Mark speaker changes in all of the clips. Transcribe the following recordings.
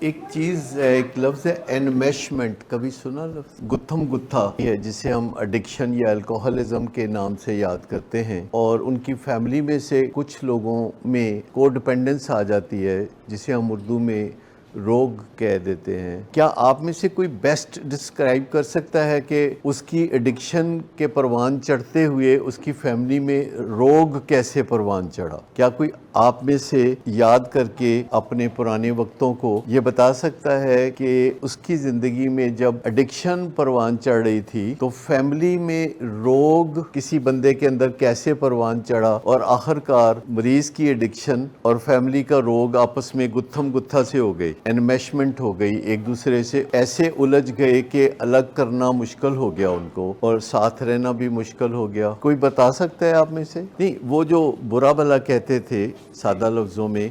Speaker 1: ایک چیز ایک لفظ ہے انمیشمنٹ، کبھی سنا لفظ؟ گتھم گتھا ہے جسے ہم ایڈکشن یا الکوہلزم کے نام سے یاد کرتے ہیں، اور ان کی فیملی میں سے کچھ لوگوں میں کو ڈپینڈنس آ جاتی ہے جسے ہم اردو میں روگ کہہ دیتے ہیں۔ کیا آپ میں سے کوئی بیسٹ ڈسکرائب کر سکتا ہے کہ اس کی ایڈکشن کے پروان چڑھتے ہوئے اس کی فیملی میں روگ کیسے پروان چڑھا؟ کیا کوئی آپ میں سے یاد کر کے اپنے پرانے وقتوں کو یہ بتا سکتا ہے کہ اس کی زندگی میں جب ایڈکشن پروان چڑھ رہی تھی تو فیملی میں روگ کسی بندے کے اندر کیسے پروان چڑھا، اور آخر کار مریض کی ایڈکشن اور فیملی کا روگ آپس میں گتھم گتھا سے ہو گئی، انمیشمنٹ ہو گئی، ایک دوسرے سے ایسے الجھ گئے کہ الگ کرنا مشکل ہو گیا ان کو، اور ساتھ رہنا بھی مشکل ہو گیا؟ کوئی بتا سکتا ہے آپ میں سے؟ نہیں، وہ جو برا بھلا کہتے تھے سادہ لفظوں میں،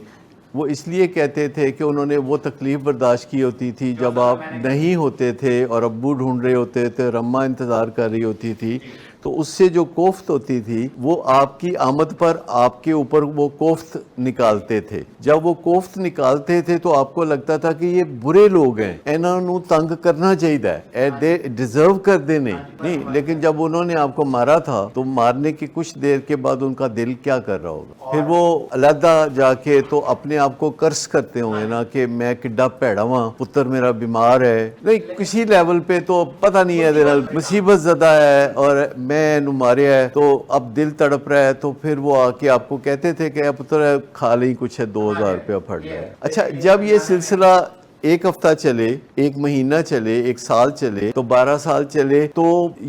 Speaker 1: وہ اس لیے کہتے تھے کہ انہوں نے وہ تکلیف برداشت کی ہوتی تھی جب آپ نہیں ہوتے تھے اور ابو ڈھونڈ رہے ہوتے تھے اور اماں انتظار کر رہی ہوتی تھی، تو اس سے جو کوفت ہوتی تھی وہ آپ کی آمد پر آپ کے اوپر وہ کوفت نکالتے تھے۔ جب وہ کوفت نکالتے تھے تو آپ کو لگتا تھا کہ یہ برے لوگ ہیں، انہوں نے تنگ کرنا چاہیے، دے ڈیزرو کر دے نہیں، لیکن جب انہوں نے آپ کو مارا تھا تو مارنے کی کچھ دیر کے بعد ان کا دل کیا کر رہا ہوگا؟ پھر وہ علیحدہ جا کے تو اپنے آپ کو کرس کرتے ہوں گے نا کہ میں کڈا پیڑا ہاں، پتر میرا بیمار ہے، نہیں کسی لیول پہ تو پتہ نہیں ہے مصیبت زدہ ہے اور میں نو ماریا ہے، تو اب دل تڑپ رہا ہے، تو پھر وہ آ کے آپ کو کہتے تھے کہ پتر کھا لیں کچھ ہے، 2000 روپیہ پھڑ جائے۔ اچھا، جب یہ سلسلہ ایک ہفتہ چلے، ایک مہینہ چلے، ایک سال چلے، تو 12 سال چلے، تو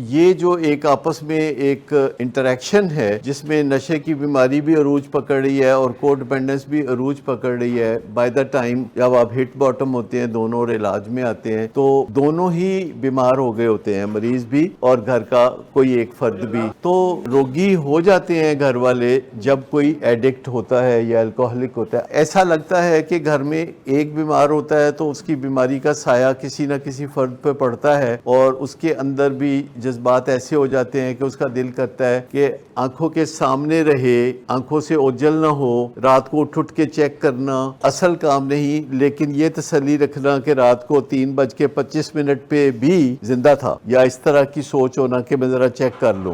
Speaker 1: یہ جو ایک آپس میں ایک انٹریکشن ہے جس میں نشے کی بیماری بھی عروج پکڑ رہی ہے اور کو ڈپینڈنس بھی عروج پکڑ رہی ہے، بائی دا ٹائم جب آپ ہٹ باٹم ہوتے ہیں دونوں اور علاج میں آتے ہیں تو دونوں ہی بیمار ہو گئے ہوتے ہیں، مریض بھی اور گھر کا کوئی ایک فرد بھی، تو روگی ہو جاتے ہیں گھر والے جب کوئی ایڈکٹ ہوتا ہے یا الکوہلک ہوتا ہے۔ ایسا لگتا ہے کہ گھر میں ایک بیمار ہوتا ہے تو اس کی بیماری کا سایہ کسی نہ کسی فرد پہ پڑتا ہے، اور اس کے اندر بھی جذبات ایسے ہو جاتے ہیں کہ اس کا دل کرتا ہے کہ آنکھوں کے سامنے رہے، آنکھوں سے اوجھل نہ ہو، رات کو اٹھ کے چیک کرنا اصل کام نہیں، لیکن یہ تسلی رکھنا کہ رات کو 3:25 پہ بھی زندہ تھا، یا اس طرح کی سوچ ہونا کہ میں ذرا چیک کر لوں۔